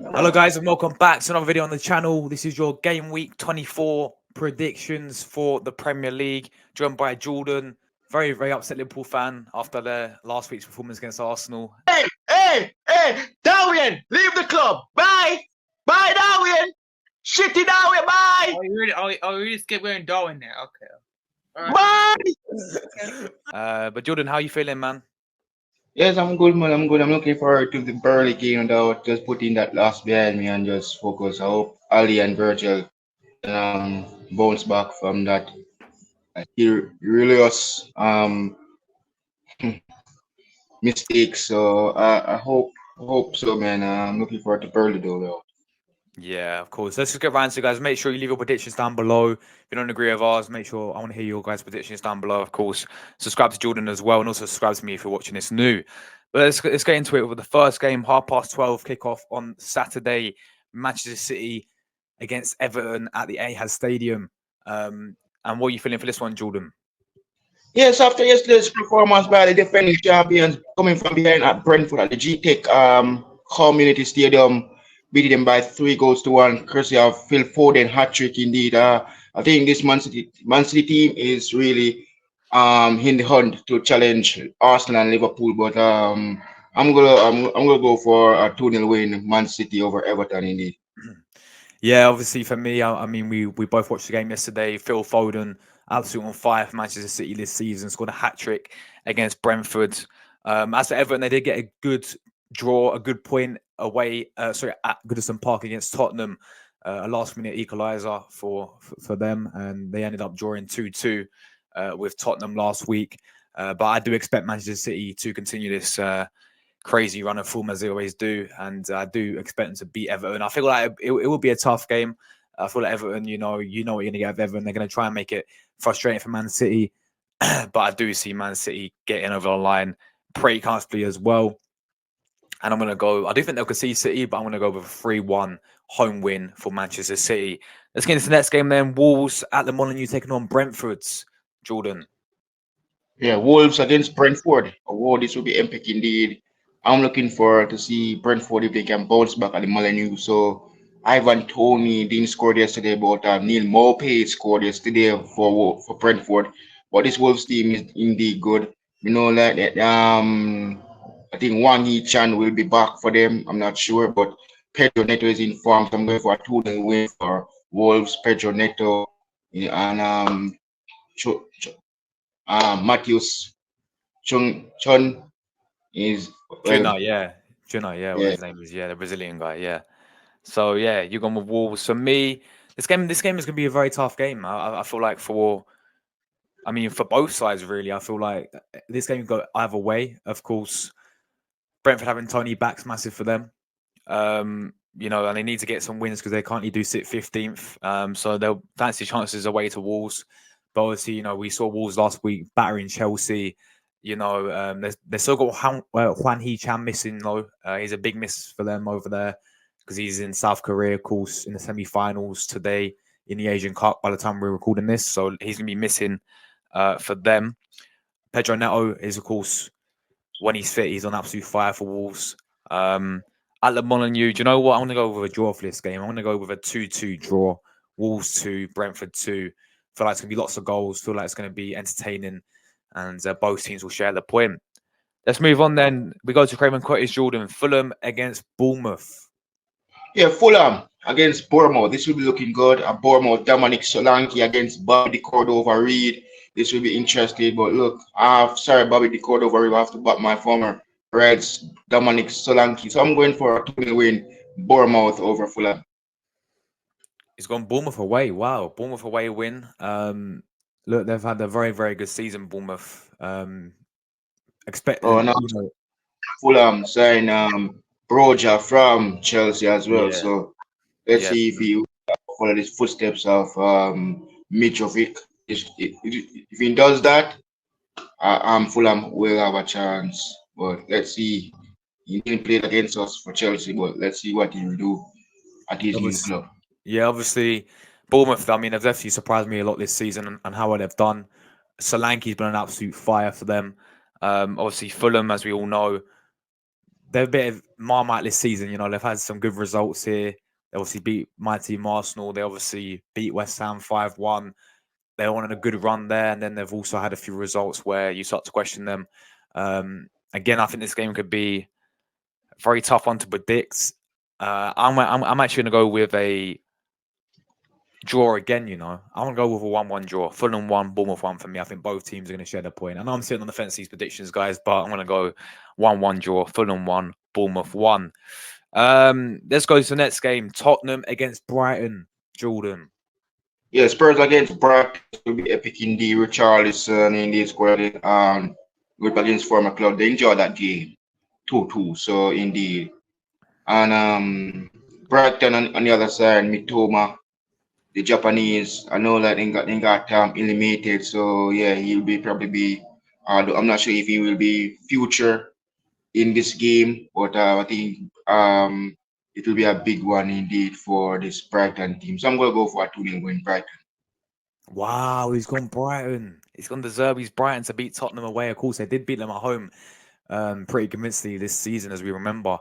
Hello, guys, and welcome back to another video on the channel. This is your game week 24 predictions for the Premier League, joined by Jordan, very upset Liverpool fan after their last week's performance against Arsenal. Hey, Darwin, leave the club. Bye. Bye, Darwin. Shitty Darwin, bye. Oh, you really skip wearing Darwin there. Okay. Bye. But Jordan, how you feeling, man? Yes, I'm good, man. I'm good. I'm looking forward to the Burnley game without just putting that loss behind me and just focus. I hope Ali and Virgil bounce back from that erroneous mistake. So I hope so, man. I'm looking forward to Burnley though. Yeah, of course. Let's just get right into it, guys. Make sure you leave your predictions down below. If you don't agree with ours, make sure I want to hear your guys' predictions down below. Of course, subscribe to Jordan as well, and also subscribe to me if you're watching this new. But let's get into it with the first game, 12:30 kickoff on Saturday. Manchester City against Everton at the Etihad Stadium. And what are you feeling for this one, Jordan? Yes, after yesterday's performance by the defending champions coming from behind at Brentford at the G-Tech Community Stadium, beating them by 3-1, courtesy of Phil Foden hat-trick indeed. I think this Man City team is really in the hunt to challenge Arsenal and Liverpool, but I'm gonna go for a 2-0 win, Man City over Everton indeed. Yeah, obviously for me, I mean, we both watched the game yesterday. Phil Foden, absolutely on fire for Manchester City this season, scored a hat-trick against Brentford. As for Everton, they did get a good draw, a good point away, at Goodison Park against Tottenham, a last-minute equaliser for them, and they ended up drawing 2-2 with Tottenham last week. But I do expect Manchester City to continue this crazy run of form as they always do, and I do expect them to beat Everton. I feel like it will be a tough game. I feel like Everton, you know what you're going to get with Everton. They're going to try and make it frustrating for Man City, but I do see Man City getting over the line pretty comfortably as well. And I'm going to go, I do think they'll concede City, but I'm going to go with a 3-1 home win for Manchester City. Let's get into the next game then. Wolves at the Molineux taking on Brentford's. Jordan. Yeah, Wolves against Brentford. Oh, this will be epic indeed. I'm looking forward to see Brentford if they can bounce back at the Molineux. So Ivan Toney didn't score yesterday, but Neil Maupay scored yesterday for Brentford. But this Wolves team is indeed good. You know, like that. I think Wang Hee-chan will be back for them. I'm not sure, but Pedro Neto is in form. So I'm going for a 2-0 win for Wolves. Pedro Neto and Matthews Chun is Juna, yeah, yeah. what his name is, the Brazilian guy, yeah. So yeah, you're going with Wolves. For me, this game is going to be a very tough game. I feel like for both sides really. I feel like this game go either way. Of course, Brentford having Tony back's massive for them. You know, and they need to get some wins because they currently do sit 15th. So they'll fancy chances away to Wolves. But obviously, you know, we saw Wolves last week battering Chelsea. You know, they still got Hwang Hee-chan missing though. He's a big miss for them over there because he's in South Korea, of course, in the semi-finals today in the Asian Cup by the time we're recording this. So he's going to be missing for them. Pedro Neto is, of course, when he's fit, he's on absolute fire for Wolves. At the Molineux, do you know what? I'm going to go with a draw for this game. I'm going to go with a 2-2 draw. Wolves 2, Brentford 2. Feel like it's going to be lots of goals. Feel like it's going to be entertaining. And both teams will share the point. Let's move on then. We go to Craven Cottage, Jordan. Fulham against Bournemouth. Yeah, Fulham against Bournemouth. This will be looking good. And Bournemouth, Dominic Solanke against Bobby De Cordova-Reid. This will be interesting. But look, sorry, Bobby De Cordova-Reid. I have to back my former Reds, Dominic Solanke. So I'm going for a 2-0 win, Bournemouth over Fulham. He's gone Bournemouth away. Wow, Bournemouth away win. Look, they've had a very good season, Bournemouth. No, Fulham sign Broja from Chelsea as well. Yeah. So let's see if he follow the footsteps of Mitrovic. If he does that, Fulham will have a chance. But let's see. He didn't play against us for Chelsea, but let's see what he will do at his new club. Yeah, obviously, Bournemouth, I mean, they've definitely surprised me a lot this season and how well they've done. Solanke's been an absolute fire for them. Obviously, Fulham, as we all know, they're a bit of Marmite this season. You know, they've had some good results here. They obviously beat my team Arsenal. They obviously beat West Ham 5-1. They're on a good run there, and then they've also had a few results where you start to question them. Again, I think this game could be a very tough one to predict. I'm actually going to go with a draw again. You know, I want to go with a 1-1 draw. Fulham 1, Bournemouth 1 for me. I think both teams are going to share the point. I know I'm sitting on the fence these predictions, guys, but I'm going to go 1-1 draw. Fulham 1, Bournemouth 1. Let's go to the next game. Tottenham against Brighton. Jordan. Yeah, Spurs against Brighton will be epic indeed. Richarlison indeed scored good against former club. They enjoyed that game 2-2. So indeed. And Brighton on the other side, Mitoma, the Japanese. I know that they got eliminated. So yeah, he'll probably be. I'm not sure if he will be future in this game, but I think it will be a big one indeed for this Brighton team. So I'm going to go for a 2-0 win, Brighton. Wow, he's gone Brighton. He's gone to Zerbi's Brighton to beat Tottenham away. Of course, they did beat them at home pretty convincingly this season, as we remember.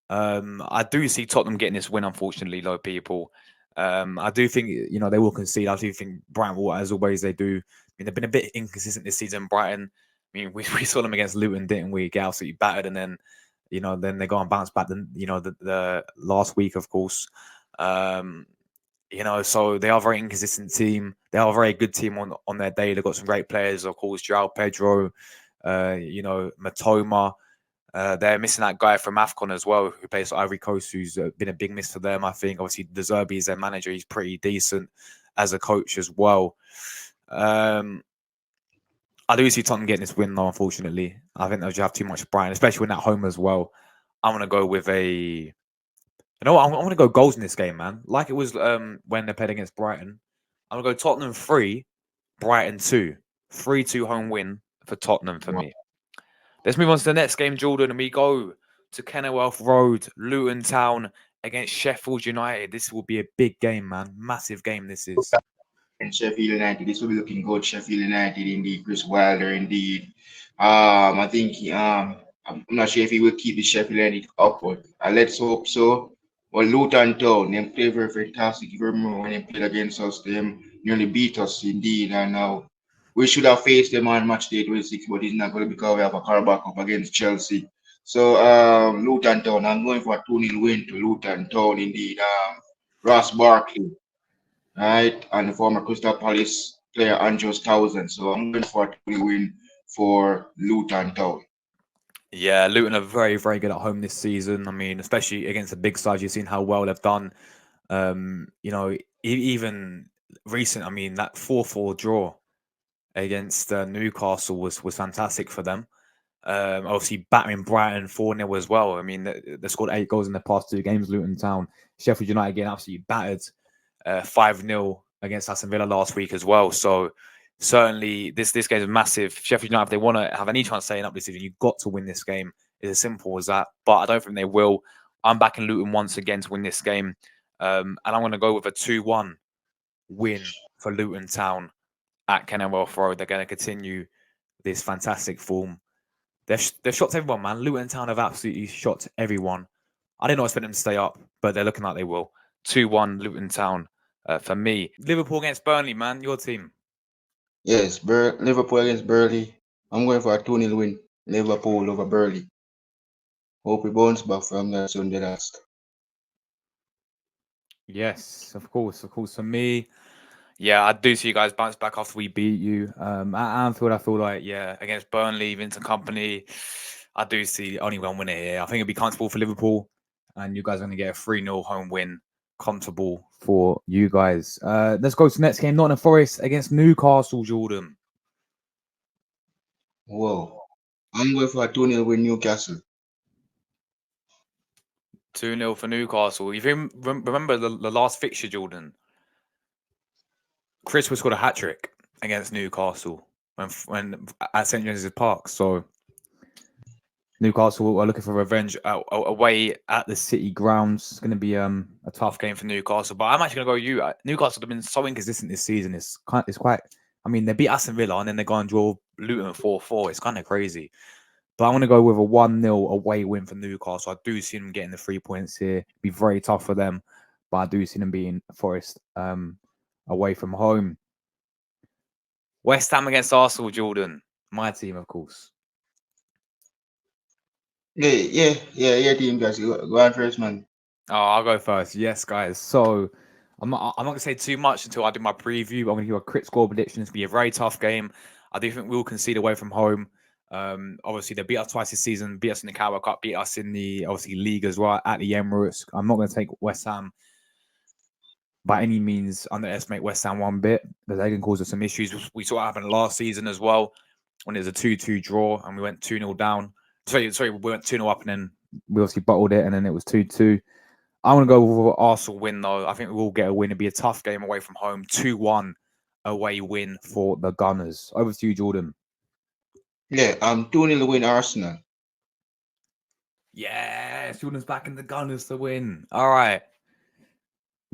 I do see Tottenham getting this win, unfortunately, though, people. I do think, you know, they will concede. I do think Brighton will, as always, they do. I mean, they've been a bit inconsistent this season, Brighton. I mean, we saw them against Luton, didn't we? Get absolutely battered, and then, you know, then they go and bounce back. Then, you know, the last week, of course. You know, so they are a very inconsistent team. They are a very good team on their day. They've got some great players, of course, Joao Pedro, you know, Matoma. They're missing that guy from AFCON as well, who plays for Ivory Coast, who's been a big miss for them, I think. Obviously, De Zerbi is their manager. He's pretty decent as a coach as well. I do see Tottenham getting this win, though, unfortunately. I think they'll just have too much Brighton, especially when at home as well. I'm going to go with a... You know what? I'm going to go goals in this game, man. Like it was when they played against Brighton. I'm going to go Tottenham 3, Brighton 2. 3-2 home win for Tottenham for me. Let's move on to the next game, Jordan, and we go to Kenilworth Road, Luton Town against Sheffield United. This will be a big game, man. Massive game this is. And Sheffield United, this will be looking good. Sheffield United, indeed. Chris Wilder, indeed. I think I'm not sure if he will keep the Sheffield United up, but let's hope so. Well, Luton Town, they play very fantastic. If you remember when they played against us, they nearly beat us, indeed. And now we should have faced them on match day 26, but it's not going to be because we have a Carabao Cup against Chelsea. So, Luton Town, I'm going for a 2-0 win to Luton Town, indeed. Ross Barkley, right? And the former Crystal Palace player, Andros Townsend. So, I'm going for a 2-0 win for Luton Town. Yeah, Luton are very, very good at home this season. I mean, especially against the big sides, you've seen how well they've done. You know, even recent, I mean, that 4-4 draw against Newcastle was fantastic for them. Obviously, battering Brighton 4-0 as well. I mean, they scored 8 goals in the past 2 games, Luton Town. Sheffield United getting absolutely battered 5-0 against Aston Villa last week as well. So, certainly, this game is massive. Sheffield United, if they want to have any chance of staying up this season, you've got to win this game. It's as simple as that. But I don't think they will. I'm backing Luton once again to win this game. And I'm going to go with a 2-1 win for Luton Town at Kenilworth Road. They're going to continue this fantastic form. They've shot everyone, man. Luton Town have absolutely shot everyone. I didn't expect them to stay up, but they're looking like they will. 2-1 Luton Town for me. Liverpool against Burnley, man. Your team. Yes, Liverpool against Burnley. I'm going for a 2-0 win. Liverpool over Burnley. Hope we bounce back from that Sunday last. Yes, of course. For me, yeah, I do see you guys bounce back after we beat you. At Anfield, I feel like, yeah, against Burnley, Vincent Kompany, I do see only one winner here. I think it'd be comfortable for Liverpool, and you guys are going to get a 3-0 home win. Comfortable for you guys. Let's go to the next game. Nottingham Forest against Newcastle, Jordan. Whoa. I'm going for a 2-0 win Newcastle. 2-0 for Newcastle. If you remember the last fixture, Jordan, Chris was scored a hat-trick against Newcastle when at St. James's Park. So Newcastle are looking for revenge away at the City grounds. It's going to be a tough game for Newcastle. But I'm actually going to go with you. Newcastle have been so inconsistent this season. It's quite. I mean, they beat Aston Villa and then they go and draw Luton 4-4. It's kind of crazy. But I'm going to go with a 1-0 away win for Newcastle. I do see them getting the 3 points here. Be very tough for them, but I do see them being Forest away from home. West Ham against Arsenal, Jordan. My team, of course. Yeah, team guys. Go on first, man. Oh, I'll go first. Yes, guys. So I'm not going to say too much until I do my preview. But I'm going to give a crit score prediction. It's going to be a very tough game. I do think we'll concede away from home. Obviously, they beat us twice this season, beat us in the Carabao Cup, beat us in the obviously league as well at the Emirates. I'm not going to take West Ham by any means underestimate West Ham one bit, because they can cause us some issues. We saw what happened last season as well when it was a 2-2 draw and we went 2-0 down. Sorry, we went 2-0 up and then we obviously bottled it and then it was 2-2. I want to go with an Arsenal win though. I think we will get a win. It'll be a tough game away from home. 2-1 away win for the Gunners. Over to you, Jordan. Yeah, 2-0 win Arsenal. Yes, Jordan's back in the Gunners to win. All right.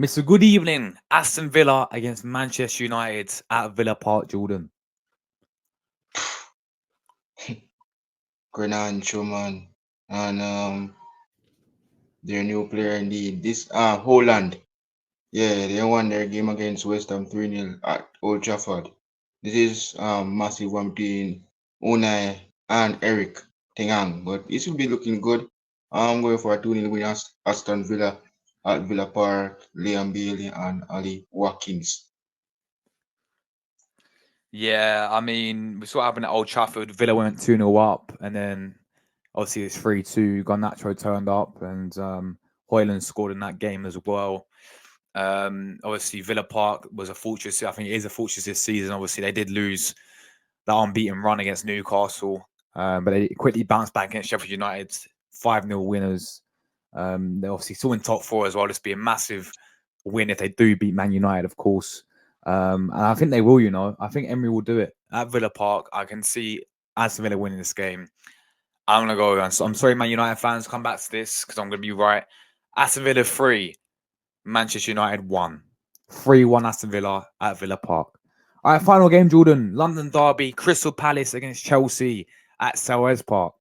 Mr. Good evening. Aston Villa against Manchester United at Villa Park, Jordan. Garnacho, man. And their new player indeed. This Holland. Yeah, they won their game against West Ham 3-0 at Old Trafford. This is massive one between Unai and Eric Ten Hag, but this will be looking good. I'm going for a 2-0 win Aston Villa at Villa Park, Liam Bailey and Ali Watkins. Yeah, I mean, we saw what happened at Old Trafford. Villa went 2-0 up, and then obviously it's 3-2. Garnacho turned up, and Højlund scored in that game as well. Obviously, Villa Park was a fortress. I think it is a fortress this season. Obviously, they did lose that unbeaten run against Newcastle, but they quickly bounced back against Sheffield United. 5-0 winners. They're obviously still in top four as well. This be a massive win if they do beat Man United, of course. And I think they will, I think Emery will do it. At Villa Park, I can see Aston Villa winning this game. I'm going to go. I'm sorry, Man United fans, come back to this because I'm going to be right. Aston Villa 3, Manchester United 1. 3-1 Aston Villa at Villa Park. All right, final game, Jordan. London Derby, Crystal Palace against Chelsea at Selhurst Park.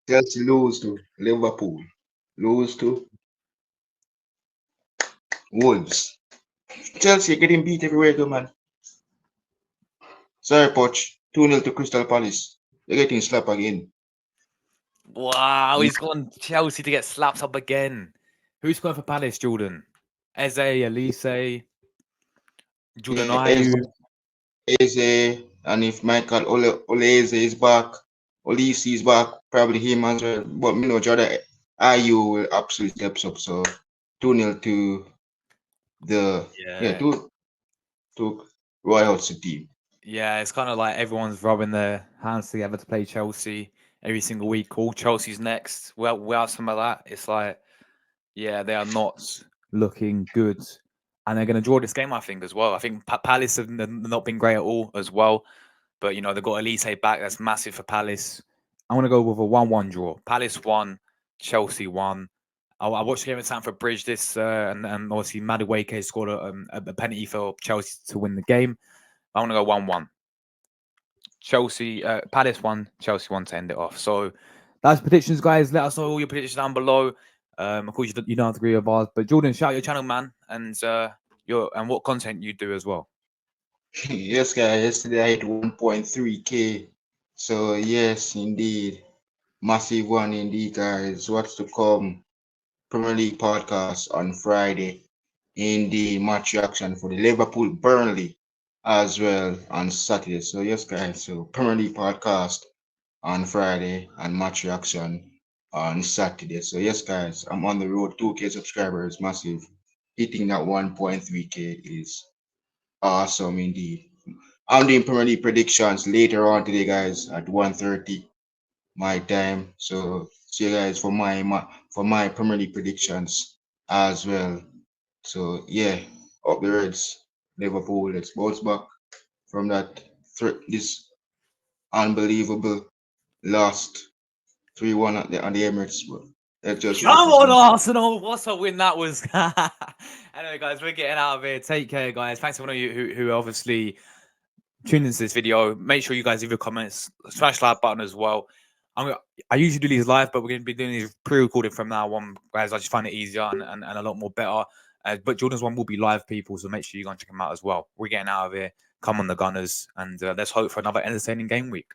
Chelsea lose to Liverpool. Lose to Wolves. Chelsea getting beat everywhere though, man. Sorry, Poch. 2-0 to Crystal Palace. They're getting slapped again. Wow, he's gone Chelsea to get slapped up again. Who's going for Palace, Jordan? Eze, Elise, Jordan Ayew. Eze, and if Michael Olise is back, Olise is back, probably him as well. But Jordan Ayew will absolutely steps up. So 2-0 to the to Roy Hodgson team. Yeah, it's kind of like everyone's rubbing their hands together to play Chelsea every single week. Cool, Chelsea's next. Well, we have some of that. It's like, yeah, they are not looking good. And they're going to draw this game, I think, as well. I think Palace have not been great at all as well. But, they've got Elise back. That's massive for Palace. I'm going to go with a 1-1 draw. Palace 1, Chelsea 1. I watched the game at Stamford Bridge and obviously Madueke scored a penalty for Chelsea to win the game. I want to go 1-1. Chelsea, Palace 1, Chelsea 1 to end it off. So that's predictions, guys. Let us know all your predictions down below. Of course, you don't have to agree with ours, but Jordan, shout out your channel, man, and what content you do as well. Yes, guys. Yesterday I hit 1.3K. So yes, indeed, massive one indeed, guys. What's to come? Premier League podcast on Friday in the match reaction for the Liverpool Burnley as well on Saturday. So yes, guys. So Premier League podcast on Friday and match reaction on Saturday. So yes, guys, I'm on the road. 2K subscribers, massive. Hitting that 1.3K is awesome indeed. I'm doing Premier League predictions later on today, guys, at 1:30 my time. So see you guys for my Premier League predictions as well. So yeah, up the Reds, Liverpool. Let's bounce back from that this unbelievable lost 3-1 on the Emirates. Let's just Come on, Arsenal! What a win that was. Anyway, guys, we're getting out of here. Take care, guys. Thanks to one of you who obviously tuned into this video. Make sure you guys leave your comments. Smash the like button as well. I usually do these live, but we're going to be doing these pre-recorded from now on, guys. I just find it easier and a lot more better. But Jordan's one will be live, people, so make sure you go and check them out as well. We're getting out of here. Come on, the Gunners, and let's hope for another entertaining game week.